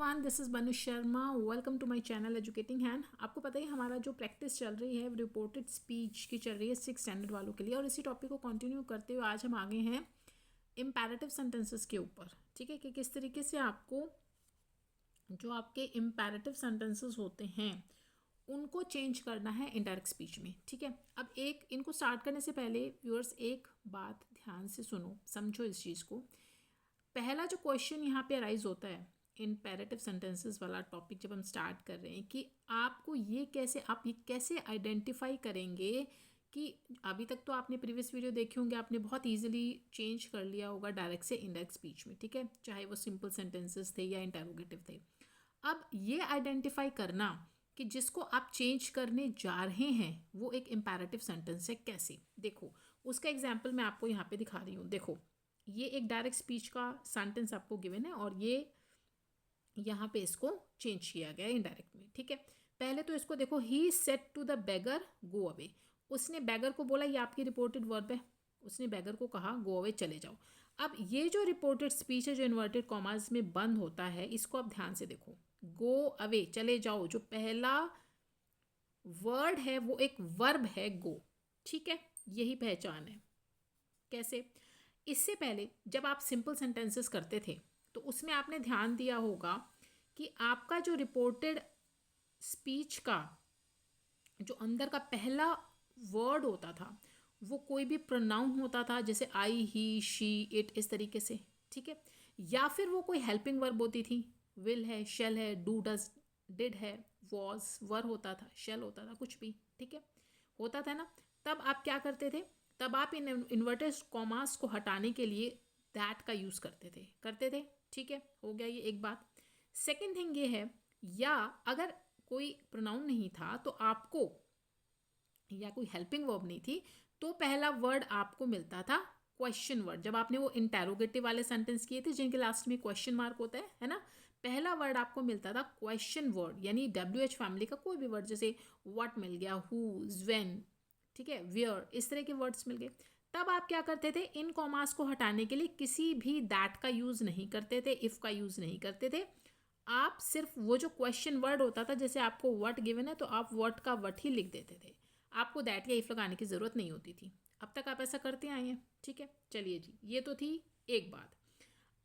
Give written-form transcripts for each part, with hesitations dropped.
Everyone, this is Banu Sharma. Welcome to my channel educating hand. आपको पता ही हमारा जो प्रैक्टिस चल रही है रिपोर्टेड स्पीच की चल रही है 6th स्टैंडर्ड वालों के लिए, और इसी टॉपिक को कंटिन्यू करते हुए आज हम आगे हैं इम्पैरेटिव सेंटेंसेस के ऊपर। ठीक है, कि किस तरीके से आपको जो आपके इम्पैरेटिव सेंटेंसेस होते हैं उनको चेंज करना है इनडायरेक्ट स्पीच में। ठीक है, अब एक इनको स्टार्ट करने से पहले व्यूअर्स एक बात ध्यान से सुनो, समझो इस चीज़ को। पहला जो क्वेश्चन यहाँ पे अराइज होता है इम्पेरेटिव सेंटेंसेस वाला टॉपिक जब हम स्टार्ट कर रहे हैं कि आपको ये कैसे आइडेंटिफाई करेंगे कि अभी तक तो आपने प्रीवियस वीडियो देखे होंगे, आपने बहुत इजीली चेंज कर लिया होगा डायरेक्ट से इनडायरेक्ट स्पीच में। ठीक है, चाहे वो सिंपल सेंटेंसेस थे या इंटरोगेटिव थे। अब ये आइडेंटिफाई करना कि जिसको आप चेंज करने जा रहे हैं वो एक इम्पेरेटिव सेंटेंस है, कैसे, देखो उसका एग्जाम्पल मैं आपको यहाँ पे दिखा रही हूँ। देखो, ये एक डायरेक्ट स्पीच का सेंटेंस आपको गिवन है और ये यहाँ पे इसको चेंज किया गया इनडायरेक्ट में। ठीक है, पहले तो इसको देखो, he said to the beggar go away. उसने बेगर को बोला, ये आपकी रिपोर्टेड वर्ब है, उसने बेगर को कहा गो अवे, चले जाओ। अब ये जो रिपोर्टेड स्पीच है जो इन्वर्टेड कॉमास में बंद होता है, इसको आप ध्यान से देखो, गो अवे, चले जाओ, जो पहला वर्ड है वो एक वर्ब है गो। ठीक है, यही पहचान है। कैसे? इससे पहले जब आप सिंपल सेंटेंसेस करते थे तो उसमें आपने ध्यान दिया होगा कि आपका जो रिपोर्टेड स्पीच का जो अंदर का पहला वर्ड होता था वो कोई भी प्रोनाउन होता था, जैसे आई, ही, शी, इट, इस तरीके से। ठीक है, या फिर वो कोई हेल्पिंग वर्ब होती थी, विल है, शेल है, डू, डज, डिड है, वॉज, वर होता था, शेल होता था, कुछ भी। ठीक है, होता था ना। तब आप क्या करते थे? तब आप इन इन्वर्टेड कॉमास को हटाने के लिए दैट का यूज़ करते थे। ठीक है, हो गया ये एक बात। सेकंड थिंग ये है, या अगर कोई प्रोनाउन नहीं था तो आपको, या कोई हेल्पिंग वर्ब नहीं थी, तो पहला वर्ड आपको मिलता था क्वेश्चन वर्ड। जब आपने वो इंटेरोगेटिव वाले सेंटेंस किए थे जिनके लास्ट में क्वेश्चन मार्क होता है ना, पहला वर्ड आपको मिलता था क्वेश्चन वर्ड, यानी WH फैमिली का कोई भी वर्ड, जैसे व्हाट मिल गया, हु, व्हेन, ठीक है, वेयर, इस तरह के वर्ड्स मिल गए। तब आप क्या करते थे? इन कॉमास को हटाने के लिए किसी भी दैट का यूज़ नहीं करते थे, इफ़ का यूज़ नहीं करते थे। आप सिर्फ वो जो क्वेश्चन वर्ड होता था, जैसे आपको व्हाट गिवन है तो आप व्हाट का व्हाट ही लिख देते थे, आपको दैट या इफ लगाने की ज़रूरत नहीं होती थी। अब तक आप ऐसा करते आए हैं। ठीक है, चलिए जी, ये तो थी एक बात।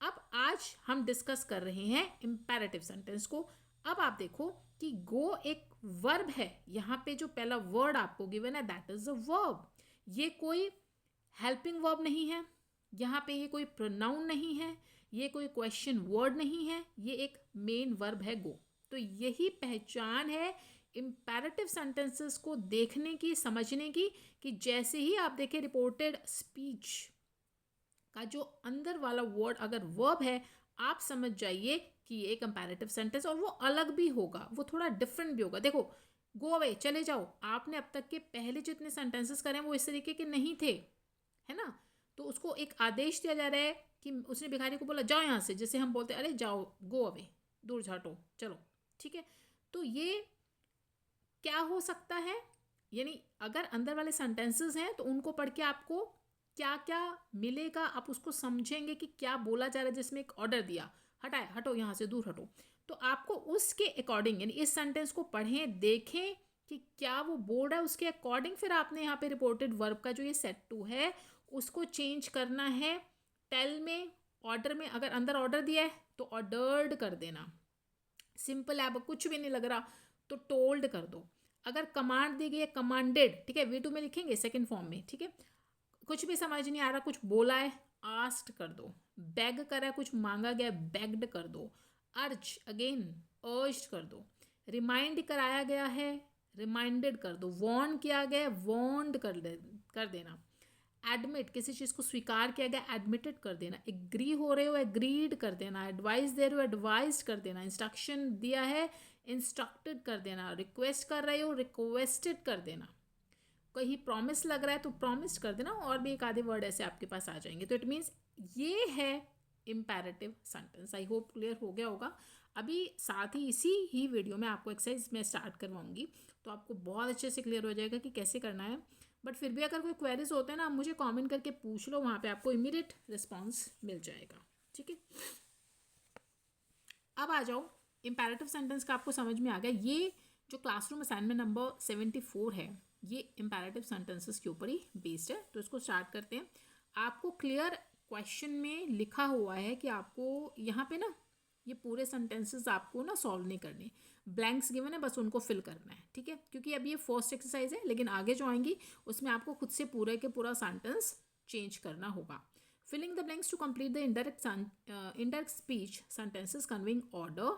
अब आज हम डिस्कस कर रहे हैं इम्पेरेटिव सेंटेंस को। अब आप देखो कि गो एक वर्ब है, यहाँ पे जो पहला वर्ड आपको गिवन है दैट इज अ वर्ब। ये कोई हेल्पिंग वर्ब नहीं है, यहाँ पे ये कोई प्रोनाउन नहीं है, ये कोई क्वेश्चन वर्ड नहीं है, ये एक मेन वर्ब है गो। तो यही पहचान है इम्पेरेटिव सेंटेंसेस को देखने की, समझने की, कि जैसे ही आप देखें रिपोर्टेड स्पीच का जो अंदर वाला वर्ड अगर वर्ब है, आप समझ जाइए कि ये कंपैरेटिव सेंटेंस, और वो अलग भी होगा, वो थोड़ा डिफरेंट भी होगा। देखो, गो अवे, चले जाओ, आपने अब तक के पहले जितने सेंटेंसेस करे हैं वो इस तरीके के नहीं थे, है ना। तो उसको एक आदेश दिया जा रहा है कि उसने भिखारी को बोला जाओ यहाँ से, जैसे हम बोलते हैं अरे जाओ, गो अवे, दूर झाटो, चलो। ठीक है, तो ये क्या हो सकता है, यानी अगर अंदर वाले सेंटेंसेस हैं तो उनको पढ़ के आपको क्या क्या मिलेगा, आप उसको समझेंगे कि क्या बोला जा रहा है। जिसमें एक ऑर्डर दिया, हटाए, हटो यहाँ से, दूर हटो, तो आपको उसके अकॉर्डिंग, यानी इस सेंटेंस को पढ़ें, देखें कि क्या वो बोल रहा है, उसके अकॉर्डिंग फिर आपने यहाँ पे रिपोर्टेड वर्ब का जो ये सेट टू है उसको चेंज करना है। टेल में, ऑर्डर में, अगर अंदर ऑर्डर दिया है तो ऑर्डर्ड कर देना, सिंपल है, अब कुछ भी नहीं लग रहा तो टोल्ड कर दो। अगर कमांड दी गई है कमांडेड, ठीक है, V2 में लिखेंगे सेकंड फॉर्म में। ठीक है, कुछ भी समझ नहीं आ रहा, कुछ बोला है, आस्क्ड कर दो। बेग करा है, कुछ मांगा गया, बेग्ड कर दो। अर्ज, अगेन अर्ज्ड कर दो। रिमाइंड कराया गया है, रिमाइंडेड कर दो। वॉर्न किया गया, वॉर्नड कर देना। एडमिट, किसी चीज़ को स्वीकार किया गया, एडमिटेड कर देना। एग्री हो रहे हो, एग्रीड कर देना। एडवाइस दे रहे हो, एडवाइज कर देना। इंस्ट्रक्शन दिया है, इंस्ट्रक्टेड कर देना। रिक्वेस्ट कर रहे हो, रिक्वेस्टेड कर देना। कहीं प्रॉमिस लग रहा है तो प्रॉमिस कर देना, और भी एक आधे वर्ड ऐसे आपके पास आ जाएंगे। तो इट मीन्स ये है imperative sentence. I hope clear हो गया होगा। अभी साथ ही इसी ही वीडियो में आपको एक्सरसाइज में स्टार्ट करवाऊंगी, तो आपको बहुत अच्छे से क्लियर हो जाएगा कि कैसे करना है। बट फिर भी अगर कोई क्वेरीज होते हैं ना, आप मुझे कमेंट करके पूछ लो, वहाँ पे आपको इमीडिएट रिस्पॉन्स मिल जाएगा। ठीक है, अब आ जाओ इम्पेरेटिव सेंटेंस का आपको समझ में आ गया। ये जो क्लासरूम असाइनमेंट नंबर 74 है ये इम्पेरेटिव सेंटेंसेस के ऊपर ही बेस्ड है। तो इसको स्टार्ट करते हैं। आपको क्लियर क्वेश्चन में लिखा हुआ है कि आपको यहाँ पे ना ये पूरे सेंटेंसेस आपको ना सॉल्व नहीं करने, ब्लैंक्स गिवन है बस उनको फिल करना है, ठीक है। क्योंकि अभी ये फर्स्ट एक्सरसाइज है, लेकिन आगे जो आएंगी उसमें आपको खुद से पूरे के पूरा सेंटेंस चेंज करना होगा। Filling the blanks to complete the indirect speech sentences conveying order,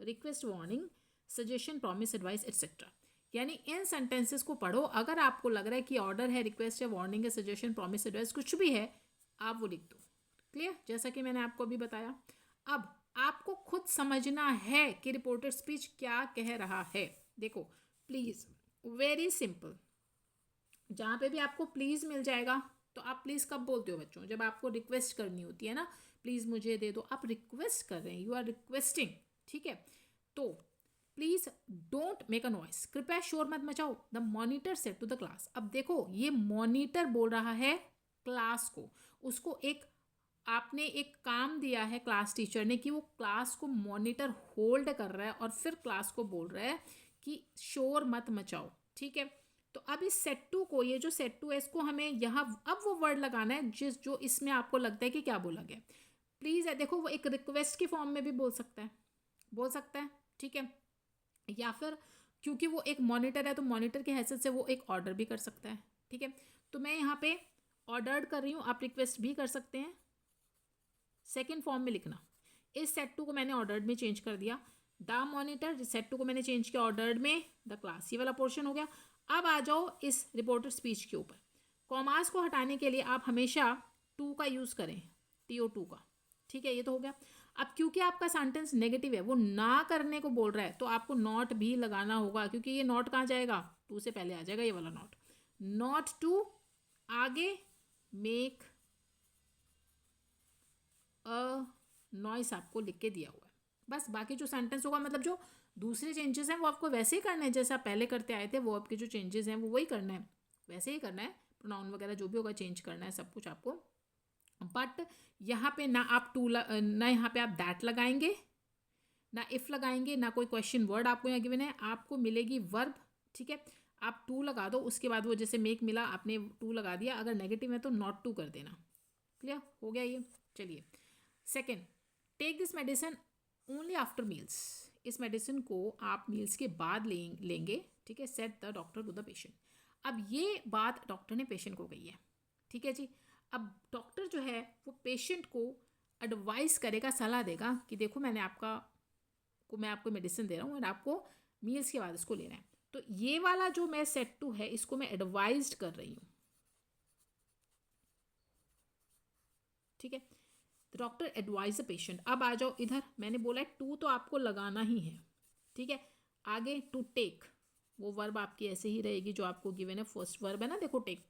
request, warning, suggestion, promise, advice etcetera. यानी इन सेंटेंसेस को पढ़ो। अगर आपको लग रहा है कि ऑर्डर है, रिक्वेस्ट है, वार्निंग है, सजेशन, प्रॉमिस, एडवाइस कुछ भी है, आप वो लिख दो। क्लियर? जैसा कि मैंने आपको अभी बताया। अब आपको खुद समझना है कि रिपोर्टेड स्पीच क्या कह रहा है। देखो प्लीज, वेरी सिंपल। जहाँ पे भी आपको प्लीज मिल जाएगा तो आप प्लीज कब बोलते हो बच्चों? जब आपको रिक्वेस्ट करनी होती है ना, प्लीज मुझे दे दो, आप रिक्वेस्ट कर रहे हैं, यू आर रिक्वेस्टिंग, ठीक है। तो please don't make a noise, कृपया शोर मत मचाओ। The monitor said to the class. अब देखो ये मॉनिटर बोल रहा है क्लास को, उसको एक आपने एक काम दिया है क्लास टीचर ने कि वो क्लास को मॉनिटर होल्ड कर रहा है और फिर क्लास को बोल रहा है कि शोर मत मचाओ, ठीक है। तो अब इस सेट टू को, ये जो सेट टू है इसको हमें यहाँ अब वो वर्ड लगाना है जो इसमें आपको लगता है कि क्या बोला गया। प्लीज़ है, देखो वो एक रिक्वेस्ट के फॉर्म में भी बोल सकता है, ठीक है। या फिर क्योंकि वो एक मॉनिटर है तो मॉनिटर की हैसियत से वो एक ऑर्डर भी कर सकता है, ठीक है। तो मैं यहाँ पे ऑर्डर्ड कर रही हूँ, आप रिक्वेस्ट भी कर सकते हैं। सेकेंड फॉर्म में लिखना। इस सेट टू को मैंने ऑर्डर्ड में चेंज कर दिया। द मॉनिटर, सेट टू को मैंने चेंज किया ऑर्डर्ड में, द क्लास, ये वाला पोर्शन हो गया। अब आ जाओ इस रिपोर्टेड स्पीच के ऊपर। कॉमास को हटाने के लिए आप हमेशा टू का यूज़ करें, TO2 का, ठीक है। ये तो हो गया। अब क्योंकि आपका सेंटेंस नेगेटिव है, वो ना करने को बोल रहा है, तो आपको नॉट भी लगाना होगा, क्योंकि ये नॉट कहाँ जाएगा? टू से पहले आ जाएगा ये वाला नॉट। नॉट टू, आगे मेक अ नॉइस आपको लिख के दिया हुआ है। बस बाकी जो सेंटेंस होगा, मतलब जो दूसरे चेंजेस हैं वो आपको वैसे ही करने हैं जैसे आप पहले करते आए थे। वो आपके जो चेंजेस हैं वो वही करना है, वैसे ही करना है। प्रोनाउन वगैरह जो भी होगा चेंज करना है, सब कुछ आपको। बट यहाँ पे ना आप ना यहाँ पे आप दैट लगाएंगे, ना इफ लगाएंगे, ना कोई क्वेश्चन वर्ड आपको यहाँ गिवन है। आपको मिलेगी वर्ब, ठीक है। आप टू लगा दो, उसके बाद वो जैसे मेक मिला आपने टू लगा दिया। अगर नेगेटिव है तो नॉट टू कर देना। क्लियर हो गया ये? चलिए second, take this medicine only after meals. इस मेडिसिन को आप मील्स के बाद लेंगे, ठीक है। Said the doctor to the patient. अब ये बात डॉक्टर ने पेशेंट को कही है, ठीक है जी। अब डॉक्टर जो है वो पेशेंट को एडवाइस करेगा, सलाह देगा कि देखो मैं आपको मेडिसिन दे रहा हूँ और आपको मील्स के बाद इसको लेना है। तो ये वाला जो मैं सेट टू है इसको मैं एडवाइज्ड कर रही हूँ, ठीक है। Doctor advise a patient. अब आ जाओ इधर, मैंने बोला है टू तो आपको लगाना ही है, ठीक है। आगे टू टेक, वो वर्ब आपकी ऐसे ही रहेगी जो आपको गिवन है, फर्स्ट वर्ब है ना, देखो टेक।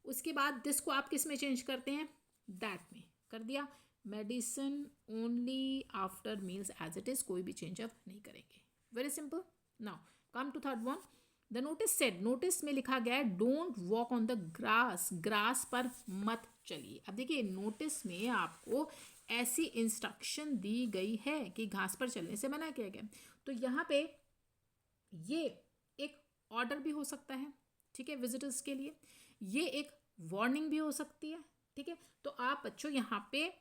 उसके बाद दिस को आप किस में चेंज करते हैं? दैट में कर दिया। Medicine only after meals as it is, कोई भी चेंज अप नहीं करेंगे। Very simple. Now come to third one. The notice said, notice में लिखा गया है don't walk on the grass, grass पर मत चलिए। अब देखिए नोटिस में आपको ऐसी इंस्ट्रक्शन दी गई है कि घास पर चलने से मना किया गया। तो यहाँ पे ये एक ऑर्डर भी हो सकता है, ठीक है, विजिटर्स के लिए। ये एक वार्निंग भी हो सकती है, ठीक है। तो आप बच्चों यहाँ पे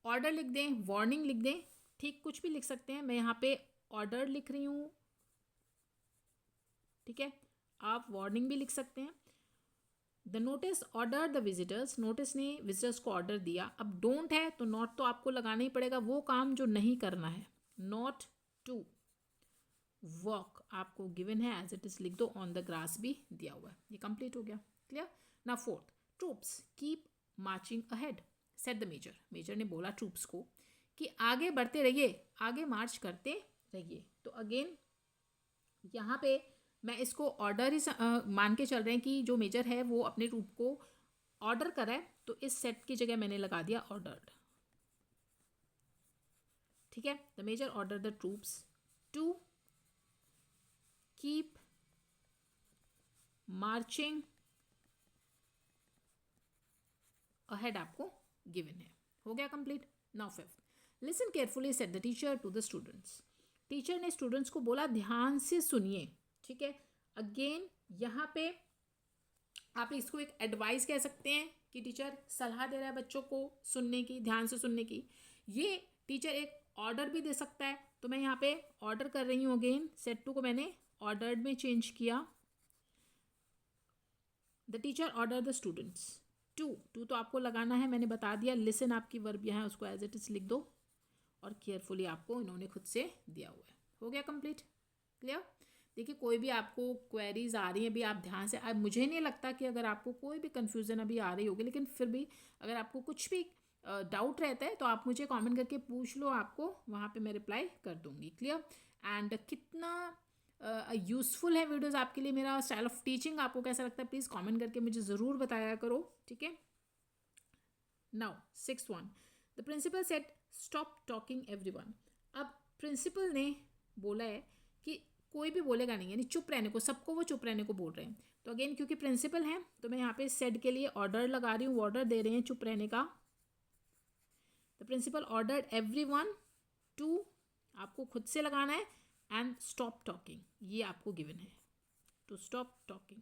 ऑर्डर लिख दें, वार्निंग लिख दें, ठीक, कुछ भी लिख सकते हैं। मैं यहाँ पे ऑर्डर लिख रही हूँ, ठीक है। आप वार्निंग भी लिख सकते हैं। The notice order the visitors, notice ने विजिटर्स को ऑर्डर दिया। अब डोंट है तो नॉट तो आपको लगाना ही पड़ेगा, वो काम जो नहीं करना है। नॉट टू वॉक आपको गिवन है, एज इट इज लिख दो। ऑन द ग्रास भी दिया हुआ है। ये कंप्लीट हो गया। क्लियर? ना fourth, troops keep marching ahead, said the major. Major ने बोला ट्रूप्स को कि आगे बढ़ते रहिए, आगे मार्च करते रहिए। तो अगेन यहाँ पे मैं इसको ऑर्डर ही मान के चल रहे हैं कि जो मेजर है वो अपने ट्रूप को ऑर्डर करा है, तो इस सेट की जगह मैंने लगा दिया ऑर्डर्ड, ठीक है। The major order the troops to keep marching ahead, आपको गिवन है। हो गया complete. Now fifth, listen carefully said the teacher to the students. Teacher ने स्टूडेंट्स को बोला ध्यान से सुनिए, ठीक है। अगेन यहाँ पे आप इसको एक एडवाइस कह सकते हैं कि टीचर सलाह दे रहा है बच्चों को सुनने की, ध्यान से सुनने की। ये टीचर एक ऑर्डर भी दे सकता है, तो मैं यहाँ पे ऑर्डर कर रही हूँ। अगेन सेट टू को मैंने ऑर्डर्ड में चेंज किया। The teacher order the students to तो आपको लगाना है, मैंने बता दिया। लिसन आपकी वर्ब यहाँ है, उसको एज इट इज लिख दो, और केयरफुली आपको इन्होंने खुद से दिया हुआ है। हो गया कंप्लीट, क्लियर। देखिए कोई भी आपको क्वेरीज आ रही हैं अभी, आप ध्यान से, अब मुझे नहीं लगता कि अगर आपको कोई भी कन्फ्यूज़न अभी आ रही होगी, लेकिन फिर भी अगर आपको कुछ भी डाउट रहता है तो आप मुझे कमेंट करके पूछ लो, आपको वहाँ पे मैं रिप्लाई कर दूँगी, क्लियर। एंड कितना यूज़फुल है वीडियोज़ आपके लिए, मेरा स्टाइल ऑफ टीचिंग आपको कैसा लगता है, प्लीज़ कमेंट करके मुझे ज़रूर बताया करो, ठीक है। Now 6th one, the principal said stop talking everyone. अब प्रिंसिपल ने बोला है कि कोई भी बोलेगा नहीं, यानी चुप रहने को, सबको वो चुप रहने को बोल रहे हैं। तो अगेन क्योंकि प्रिंसिपल हैं तो मैं यहाँ पे सेड के लिए ऑर्डर लगा रही हूँ, ऑर्डर दे रहे हैं चुप रहने का। The principal ordered everyone to, आपको खुद से लगाना है, एंड स्टॉप टॉकिंग, ये आपको गिवन है, to stop talking.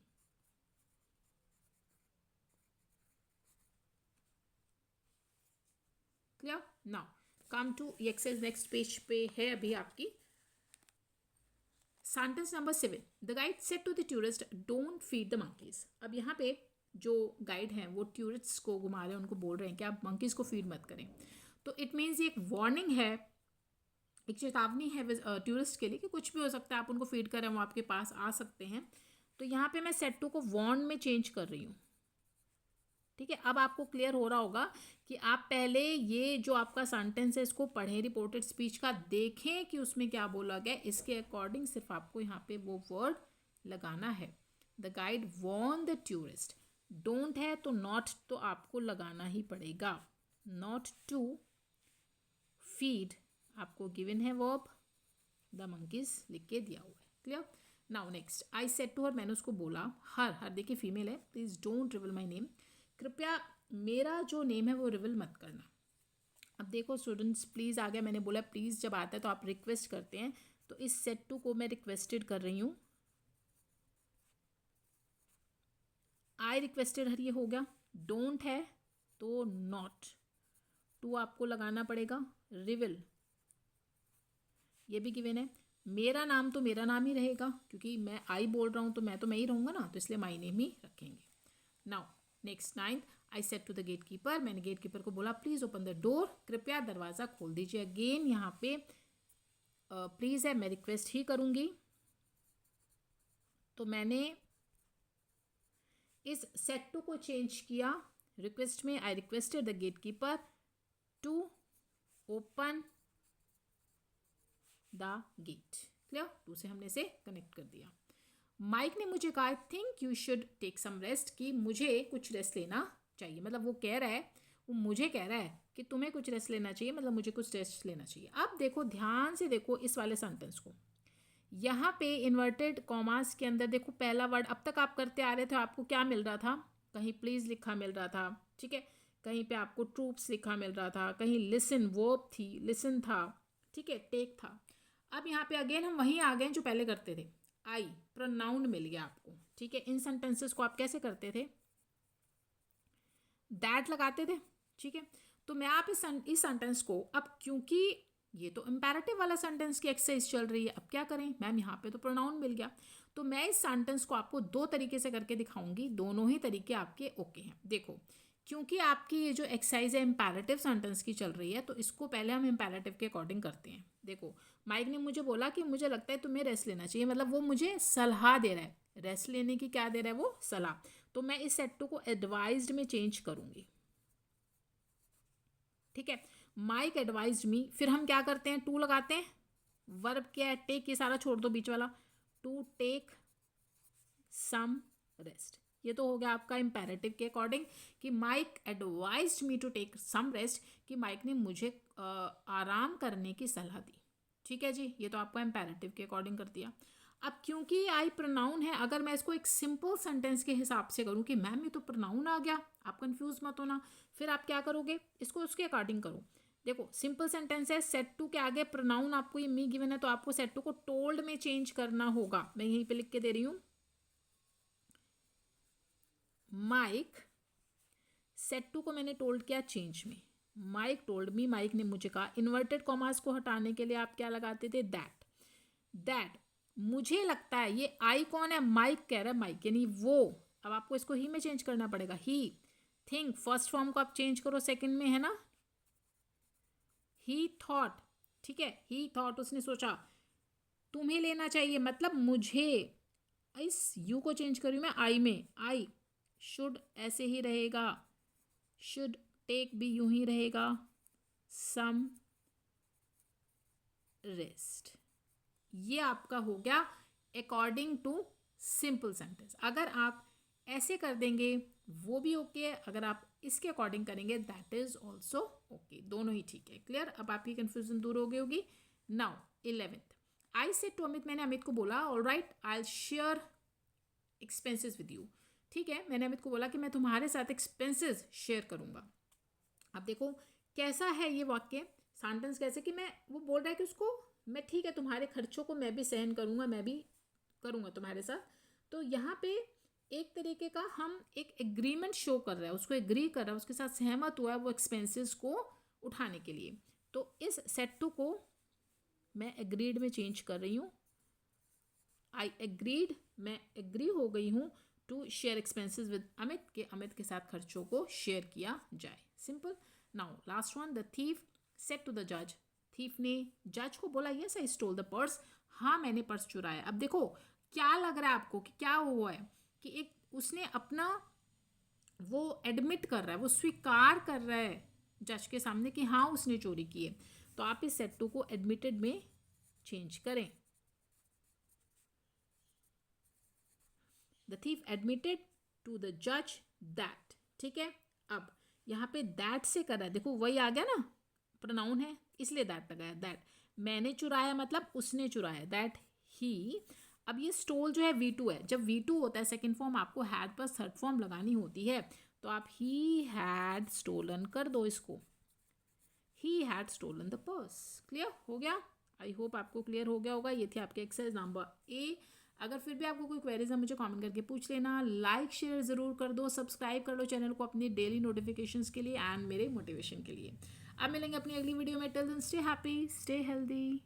Clear. Now come to exercise, next page पे है अभी आपकी। Sentence number 7, the guide said to the tourist don't feed the monkeys. अब यहाँ पे जो गाइड हैं वो टूरिस्ट्स को घुमा रहे हैं, उनको बोल रहे हैं कि आप मंकीज को फीड मत करें। तो इट मीन्स ये एक वार्निंग है, एक चेतावनी है टूरिस्ट के लिए कि कुछ भी हो सकता है, आप उनको फीड करें वो आपके पास आ सकते हैं। तो यहाँ पे मैं सेड टू को वार्न में चेंज कर रही हूँ, ठीक है। अब आपको क्लियर हो रहा होगा कि आप पहले ये जो आपका सेंटेंस है इसको पढ़ें, रिपोर्टेड स्पीच का, देखें कि उसमें क्या बोला गया, इसके अकॉर्डिंग सिर्फ आपको यहाँ पे वो वर्ड लगाना है। The guide warned the tourist, don't है तो नॉट तो आपको लगाना ही पड़ेगा, नॉट टू फीड आपको गिवन है वर्ब, द मंकीज लिख के दिया हुआ है, clear. Now next, I said to her, मैंने उसको बोला, हर देखिए फीमेल है, please don't reveal my name, कृपया मेरा जो नेम है वो रिवील मत करना। अब देखो स्टूडेंट्स, प्लीज़ आ गया, मैंने बोला प्लीज़ जब आता है तो आप रिक्वेस्ट करते हैं, तो इस सेट टू को मैं रिक्वेस्टेड कर रही हूँ, आई रिक्वेस्टेड हर, ये हो गया। डोंट है तो नॉट, टू आपको लगाना पड़ेगा, रिविल ये भी गिवन है। मेरा नाम तो मेरा नाम ही रहेगा, क्योंकि मैं आई बोल रहा हूँ तो मैं ही रहूँगा ना, तो इसलिए माई नेम ही रखेंगे। Now next 9th, I said to the gatekeeper, मैंने गेट कीपर को बोला प्लीज़ ओपन द डोर, कृपया दरवाज़ा खोल दीजिए। अगेन यहाँ पे प्लीज़ है, मैं रिक्वेस्ट ही करूँगी, तो मैंने इस सेट टू को चेंज किया रिक्वेस्ट में, I requested the gatekeeper to open the gate, clear. To से हमने से कनेक्ट कर दिया। माइक ने मुझे कहा I think you should take some rest, कि मुझे कुछ रेस्ट लेना चाहिए, मतलब वो कह रहा है, वो मुझे कह रहा है कि तुम्हें कुछ रेस्ट लेना चाहिए, मतलब मुझे कुछ रेस्ट लेना चाहिए। अब देखो ध्यान से देखो इस वाले सेंटेंस को, यहाँ पे इन्वर्टेड कॉमास के अंदर देखो पहला वर्ड, अब तक आप करते आ रहे थे, आपको क्या मिल रहा था, कहीं प्लीज़ लिखा मिल रहा था, ठीक है, कहीं पे आपको ट्रूप्स लिखा मिल रहा था, कहीं लिसन वर्ब थी, लिसन था, ठीक है, टेक था। अब यहाँ पे अगेन हम वहीं आ गए जो पहले करते थे, आई प्रोनाउन मिल गया आपको, ठीक है। इन सेंटेंसेस को आप कैसे करते थे, दैट लगाते थे, ठीक है। तो मैं आप इस सेंटेंस को, अब क्योंकि ये तो इम्पेरेटिव वाला सेंटेंस की एक्सरसाइज चल रही है, अब क्या करें मैम, यहाँ पे तो प्रोनाउन मिल गया, तो मैं इस सेंटेंस को आपको दो तरीके से करके दिखाऊंगी, दोनों ही तरीके आपके ओके हैं। देखो क्योंकि आपकी ये जो एक्सरसाइज है इम्पेरेटिव सेंटेंस की चल रही है, तो इसको पहले हम इम्पेरेटिव के अकॉर्डिंग करते हैं। देखो माइक ने मुझे बोला कि मुझे लगता है तुम्हें रेस्ट लेना चाहिए, मतलब वो मुझे सलाह दे रहा है, रेस्ट लेने की क्या दे रहा है, वो सलाह। तो मैं इस सेट टू को एडवाइज्ड में चेंज करूंगी, ठीक है। माइक एडवाइज्ड मी, फिर हम क्या करते हैं, टू लगाते हैं, वर्ब क्या है, टेक, ये सारा छोड़ दो बीच वाला, टू टेक सम रेस्ट, ये तो हो गया आपका इम्पेरेटिव के अकॉर्डिंग, कि Mike advised me to take some rest, कि माइक ने मुझे आराम करने की सलाह दी, ठीक है जी, ये तो आपका इम्पेरेटिव के अकॉर्डिंग कर दिया। अब क्योंकि आई प्रोनाउन है, अगर मैं इसको एक सिंपल सेंटेंस के हिसाब से करूँ कि मैम ये तो प्रोनाउन आ गया, आप कंफ्यूज मत होना, फिर आप क्या करोगे, इसको उसके अकॉर्डिंग करो। देखो सिंपल सेंटेंस है, सेड टू के आगे प्रोनाउन आपको ये मी गिवन है तो आपको सेड टू को टोल्ड में चेंज करना होगा। मैं यहीं पे लिख के दे रही हूँ, माइक सेड टू को मैंने टोल्ड किया चेंज में, माइक टोल्ड मी, माइक ने मुझे कहा। इन्वर्टेड कॉमास को हटाने के लिए आप क्या लगाते थे, दैट। दैट मुझे लगता है, ये आई कौन है, माइक कह रहा है, माइक यानी वो। अब आपको इसको ही में चेंज करना पड़ेगा, ही। थिंक फर्स्ट फॉर्म को आप चेंज करो सेकंड में, है ना। ही थॉट, ठीक है, ही थॉट उसने सोचा। तुम्हें लेना चाहिए मतलब मुझे, इस यू को चेंज करी मैं आई में, आई। शुड ऐसे ही रहेगा, शुड टेक भी यूं ही रहेगा, सम रेस्ट। ये आपका हो गया अकॉर्डिंग टू सिंपल सेंटेंस। अगर आप ऐसे कर देंगे वो भी ओके है, अगर आप इसके अकॉर्डिंग करेंगे दैट इज ऑल्सो ओके, दोनों ही ठीक है। क्लियर, अब आपकी कंफ्यूजन दूर हो गई होगी। Now 11th, I said to Amit, मैंने अमित को बोला all right I share expenses with you. ठीक है, मैंने अमित को बोला कि मैं तुम्हारे साथ एक्सपेंसेस शेयर करूंगा। अब देखो कैसा है ये वाक्य, सेंटेंस कैसे कि मैं, वो बोल रहा है कि उसको मैं, ठीक है तुम्हारे खर्चों को मैं भी सहन करूंगा, मैं भी करूंगा तुम्हारे साथ। तो यहाँ पे एक तरीके का हम एक एग्रीमेंट शो कर रहा है, उसको एग्री कर रहा है, उसके साथ सहमत हुआ है वो एक्सपेंसेस को उठाने के लिए। तो इस सेड टू को मैं एग्रीड में चेंज कर रही हूँ, आई एग्रीड, मैं एग्री हो गई हूँ to share expenses with Amit, के अमित के साथ खर्चों को शेयर किया जाए। Simple. Now last one, the thief said to the जज, थीफ ने जज को बोला yes I stole the purse, हाँ मैंने पर्स चुराया। अब देखो क्या लग रहा है आपको कि क्या हुआ है कि एक उसने अपना वो एडमिट कर रहा है, वो स्वीकार कर रहा है जज के सामने कि हाँ उसने चोरी की है। तो आप इस सेड टू को एडमिटेड में चेंज करें, the thief admitted to the जज दैट। ठीक है, अब यहाँ पे दैट से कर रहा है, देखो वही आ गया ना, प्रोनाउन है इसलिए दैट लगाया, दैट। मैंने चुराया मतलब उसने चुराया, दैट ही। अब ये स्टोल जो है V2 है, जब V2 होता है सेकंड फॉर्म आपको हैड पर थर्ड फॉर्म लगानी होती है, तो आप ही हैड स्टोलन कर दो इसको, he had stolen the purse. Clear हो गया, आई होप आपको क्लियर हो गया होगा। ये थी आपके एक्सरसाइज नंबर ए। अगर फिर भी आपको कोई क्वेरीज है मुझे कमेंट करके पूछ लेना, लाइक शेयर ज़रूर कर दो, सब्सक्राइब कर लो चैनल को अपनी डेली नोटिफिकेशंस के लिए एंड मेरे मोटिवेशन के लिए। अब मिलेंगे अपनी अगली वीडियो में, till then stay happy stay healthy.